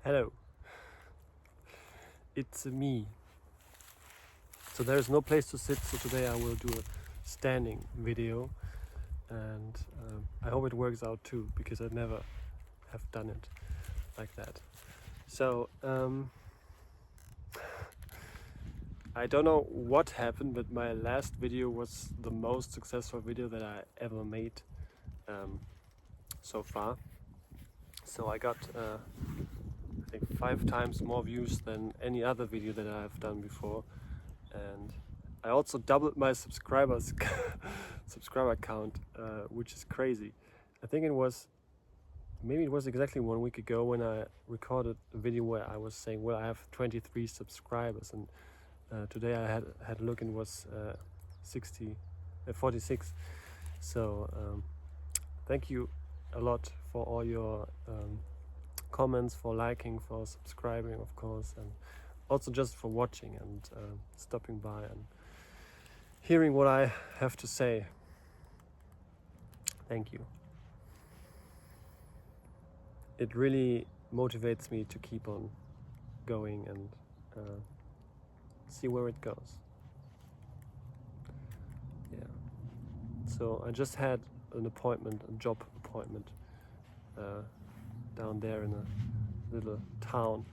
Hello, it's me. So there's no place to sit, so today I will do a standing video, and I hope it works out too, because I never have done it like that. So I don't know what happened, but my last video was the most successful video that I ever made so far. So I got I think 5 times more views than any other video that I have done before, and I also doubled my subscriber count, which is crazy. I think it was exactly 1 week ago when I recorded a video where I was saying, well, I have 23 subscribers, and today I had a look and it was 46. So thank you a lot for all your comments, for liking, for subscribing, of course, and also just for watching and stopping by and hearing what I have to say. Thank you. It really motivates me to keep on going and see where it goes. Yeah. So I just had an appointment, a job appointment, down there in a little town,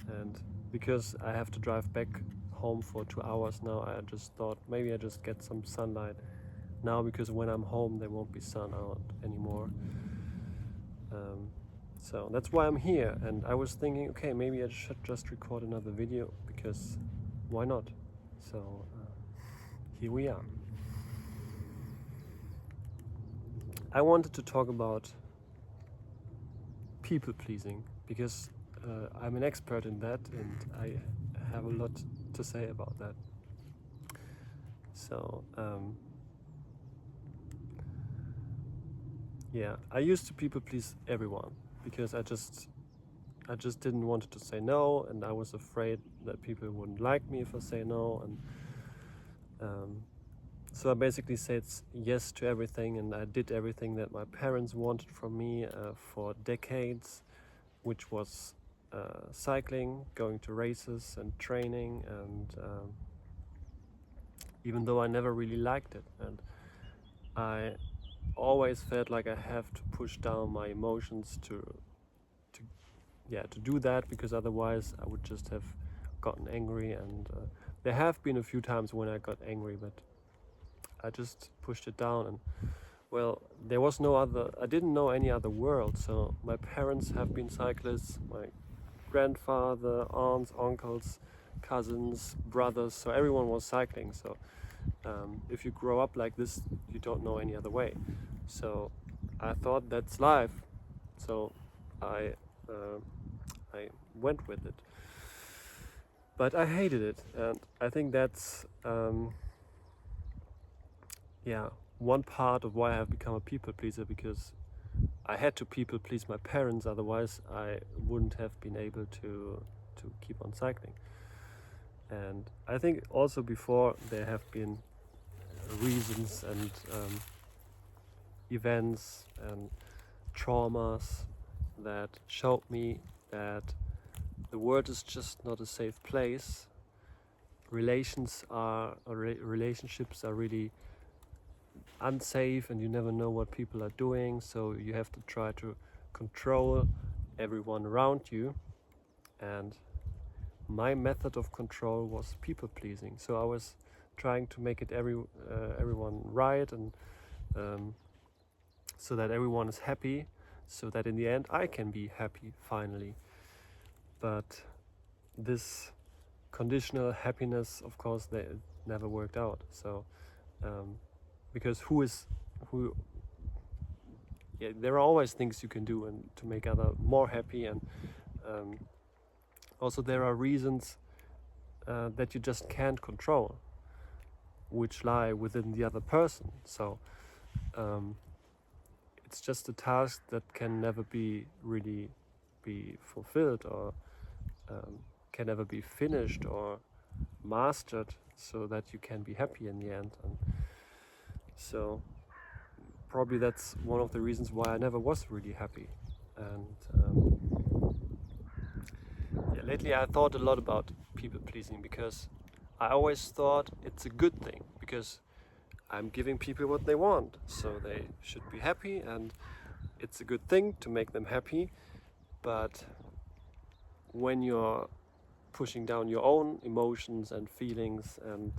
and because I have to drive back home for 2 hours now, I just thought maybe I just get some sunlight now, because when I'm home there won't be sun out anymore. So that's why I'm here, and I was thinking, okay, maybe I should just record another video, because why not? So here we are. I wanted to talk about people pleasing, because I'm an expert in that and I have a lot to say about that. So yeah, I used to people please everyone, because I just didn't want to say no, and I was afraid that people wouldn't like me if I say no, and so I basically said yes to everything, and I did everything that my parents wanted from me for decades, which was cycling, going to races and training, and even though I never really liked it, and I always felt like I have to push down my emotions to do that, because otherwise I would just have gotten angry, and there have been a few times when I got angry, but I just pushed it down, and well, there was I didn't know any other world. So my parents have been cyclists, my grandfather, aunts, uncles, cousins, brothers, so everyone was cycling. So if you grow up like this, you don't know any other way. So I thought that's life. So I went with it. But I hated it, and I think that's one part of why I have become a people pleaser, because I had to people please my parents, otherwise I wouldn't have been able to keep on cycling. And I think also before there have been reasons and events and traumas that showed me that the world is just not a safe place. Relationships are really unsafe, and you never know what people are doing, so you have to try to control everyone around you. And my method of control was people pleasing, so I was trying to make it everyone right, and so that everyone is happy, so that in the end I can be happy finally. But this conditional happiness, of course, they never worked out. So because there are always things you can do and to make others more happy, and also there are reasons that you just can't control, which lie within the other person. So it's just a task that can never be fulfilled, or can never be finished or mastered, so that you can be happy in the end. And so probably that's one of the reasons why I never was really happy. And lately I thought a lot about people pleasing, because I always thought it's a good thing, because I'm giving people what they want, so they should be happy, and it's a good thing to make them happy. But when you're pushing down your own emotions and feelings and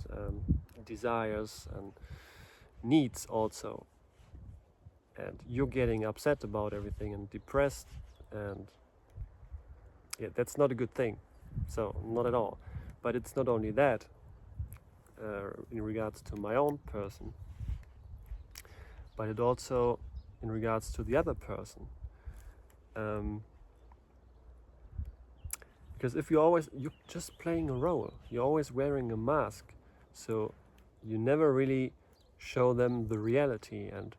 desires and needs also, and you're getting upset about everything and depressed, and yeah, that's not a good thing. So not at all. But it's not only that, in regards to my own person, but it also in regards to the other person. Because if you're just playing a role, you're always wearing a mask, so you never really show them the reality. And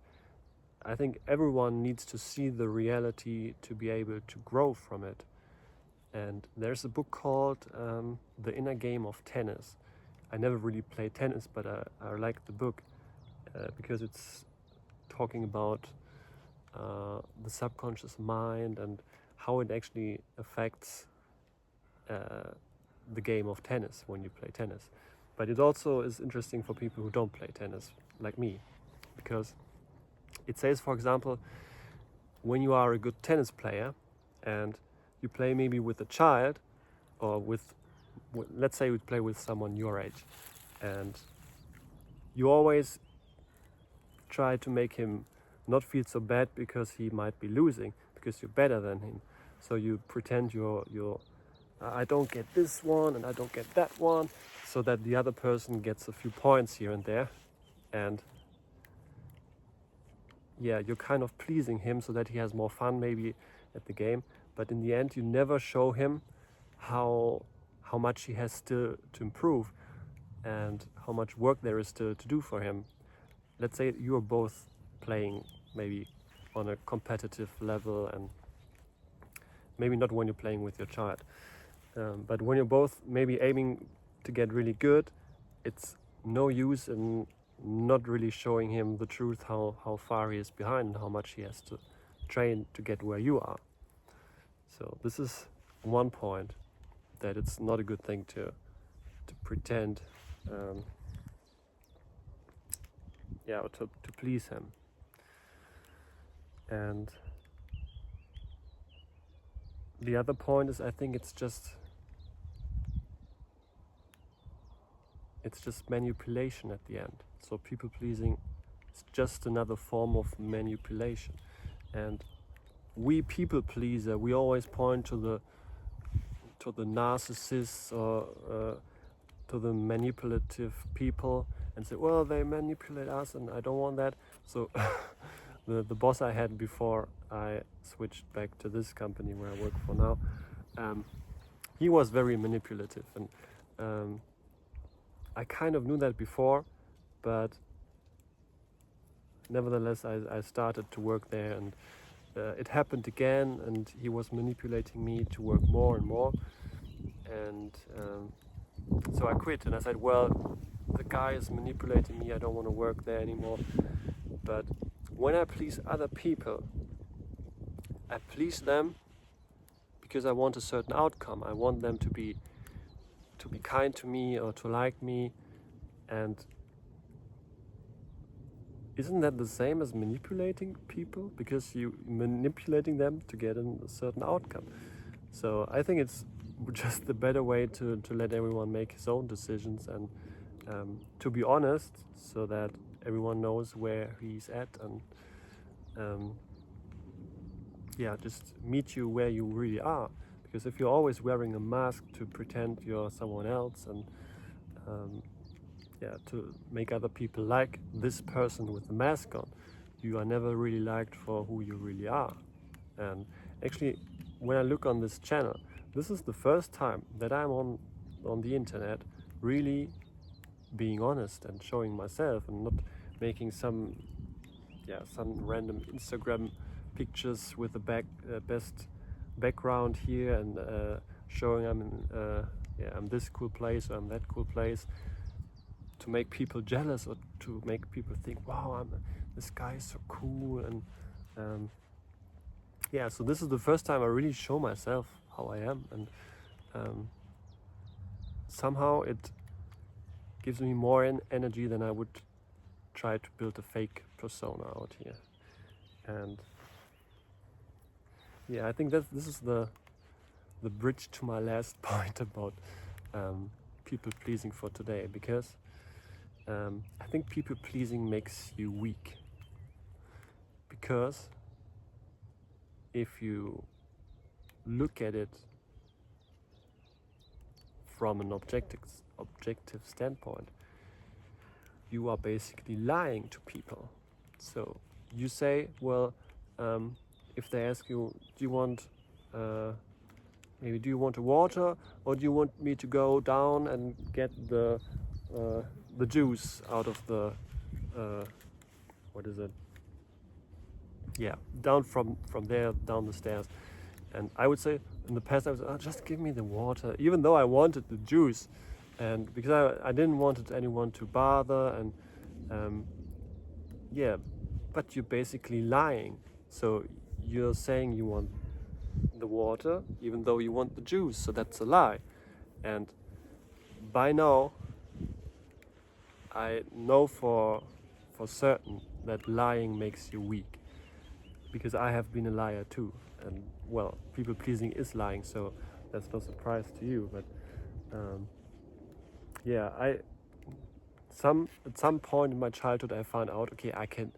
I think everyone needs to see the reality to be able to grow from it. And there's a book called The Inner Game of Tennis. I never really played tennis, but I like the book because it's talking about the subconscious mind and how it actually affects the game of tennis when you play tennis. But it also is interesting for people who don't play tennis, like me, because it says, for example, when you are a good tennis player and you play maybe with a child, or let's say you play with someone your age, and you always try to make him not feel so bad because he might be losing, because you're better than him. So you pretend you're I don't get this one and I don't get that one, so that the other person gets a few points here and there. And yeah, you're kind of pleasing him so that he has more fun maybe at the game. But in the end, you never show him how much he has still to improve and how much work there is still to do for him. Let's say you are both playing maybe on a competitive level, and maybe not when you're playing with your child. But when you're both maybe aiming to get really good, it's no use in not really showing him the truth, how far he is behind and how much he has to train to get where you are. So this is one point, that it's not a good thing to pretend to please him. And the other point is, I think it's just manipulation at the end. So people pleasing is just another form of manipulation. And we people pleaser, we always point to the narcissists or to the manipulative people and say, well, they manipulate us and I don't want that. So the boss I had before I switched back to this company where I work for now, he was very manipulative, and I kind of knew that before, but nevertheless I started to work there, and it happened again, and he was manipulating me to work more and more, and so I quit, and I said, well, the guy is manipulating me, I don't want to work there anymore. But when I please other people, I please them because I want a certain outcome. I want them to be kind to me or to like me. And isn't that the same as manipulating people? Because you're manipulating them to get a certain outcome. So I think it's just the better way to let everyone make his own decisions, and to be honest, so that everyone knows where he's at, and just meet you where you really are. Because if you're always wearing a mask to pretend you're someone else, and to make other people like this person with the mask on, you are never really liked for who you really are. And actually, when I look on this channel, this is the first time that I'm on the internet really being honest and showing myself, and not making some random Instagram pictures with the best background here, and showing I'm this cool place or I'm that cool place, to make people jealous or to make people think, wow, this guy is so cool. And so this is the first time I really show myself how I am, and somehow it gives me more energy than I would try to build a fake persona out here. And yeah, I think that this is the bridge to my last point about people pleasing for today, because I think people pleasing makes you weak. Because if you look at it from an objective standpoint, you are basically lying to people. So you say, well, if they ask you, do you want a water, or do you want me to go down and get the juice out of the what is it? Yeah, down from there down the stairs. And I would say, in the past, I was, just give me the water, even though I wanted the juice, and because I didn't want anyone to bother, and yeah, but you're basically lying. So you're saying you want the water, even though you want the juice, so that's a lie. And by now, I know for certain that lying makes you weak, because I have been a liar too. And well, people pleasing is lying, so that's no surprise to you. But yeah, at some point in my childhood, I found out, okay, I can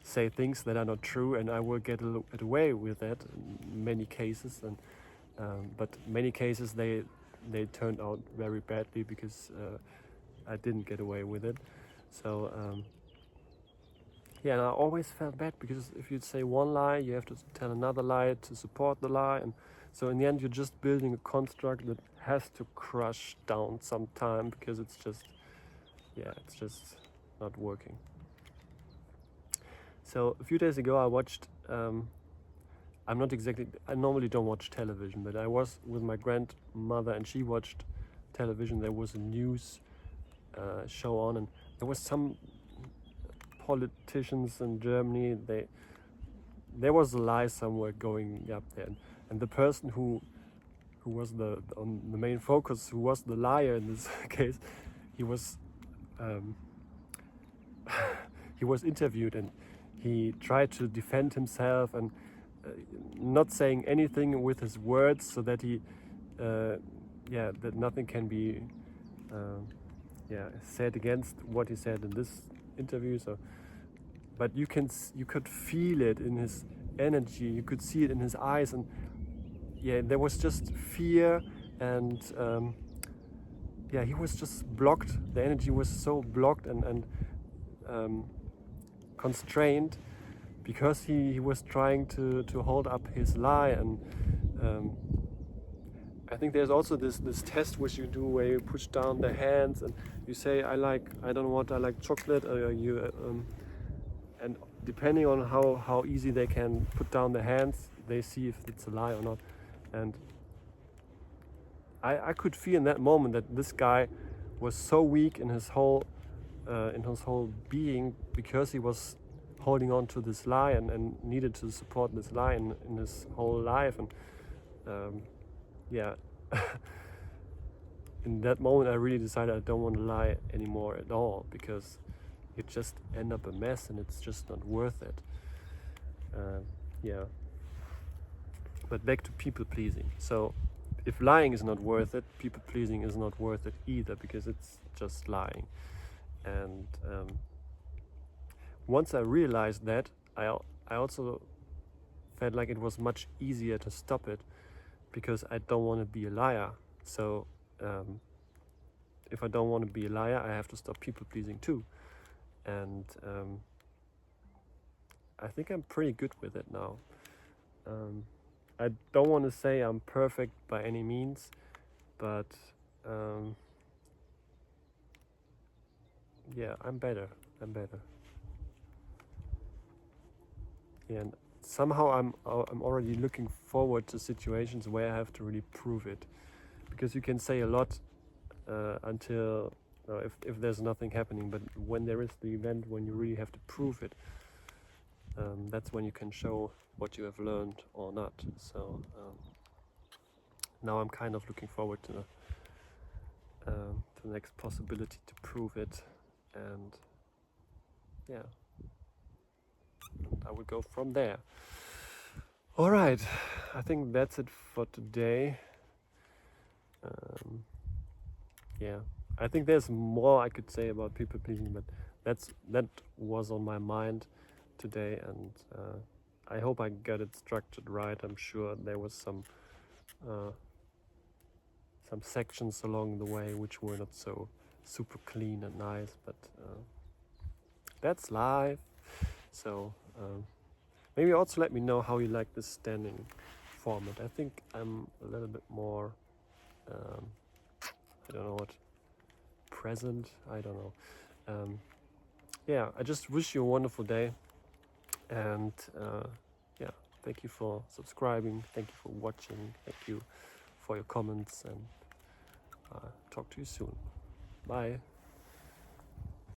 say things that are not true, and I will get away with that in many cases. And but many cases they turned out very badly, because I didn't get away with it. So yeah, and I always felt bad, because if you say one lie, you have to tell another lie to support the lie, and so in the end you're just building a construct that has to crush down sometime, because it's just not working. So a few days ago I watched, I normally don't watch television, but I was with my grandmother and she watched television. There was a news show on, and there was some politicians in Germany. There was a lie somewhere going up there, and the person who was the main focus, who was the liar in this case, he was he was interviewed, and he tried to defend himself, and not saying anything with his words, so that he that nothing can be said against what he said in this interview. So, but you could feel it in his energy, you could see it in his eyes, and there was just fear, and he was just blocked. The energy was so blocked and constrained, because he was trying to hold up his lie. And I think there's also this test which you do, where you push down the hands and you say, I like chocolate, and depending on how easy they can put down the hands, they see if it's a lie or not. And I could feel in that moment that this guy was so weak in his whole being, because he was holding on to this lie and needed to support this lie in his whole life. And in that moment I really decided I don't want to lie anymore at all, because it just end up a mess and it's just not worth it. But back to people pleasing. So if lying is not worth it, people pleasing is not worth it either, because it's just lying. And once I realized that, I also felt like it was much easier to stop it, because I don't want to be a liar. So if I don't want to be a liar, I have to stop people pleasing too. And I think I'm pretty good with it now. I don't want to say I'm perfect by any means, but I'm better. And somehow I'm already looking forward to situations where I have to really prove it, because you can say a lot until if there's nothing happening, but when there is the event when you really have to prove it, that's when you can show what you have learned or not. So now I'm kind of looking forward to the next possibility to prove it, and yeah, I will go from there. All right, I think that's it for today. Yeah, I think there's more I could say about people pleasing, but that was on my mind today, and I hope I got it structured right. I'm sure there was some sections along the way which were not so super clean and nice, but that's life. So maybe also let me know how you like this standing format. I think I'm a little bit more I don't know what, present, I don't know. Yeah, I just wish you a wonderful day, and yeah, thank you for subscribing, thank you for watching, thank you for your comments, and talk to you soon. Bye.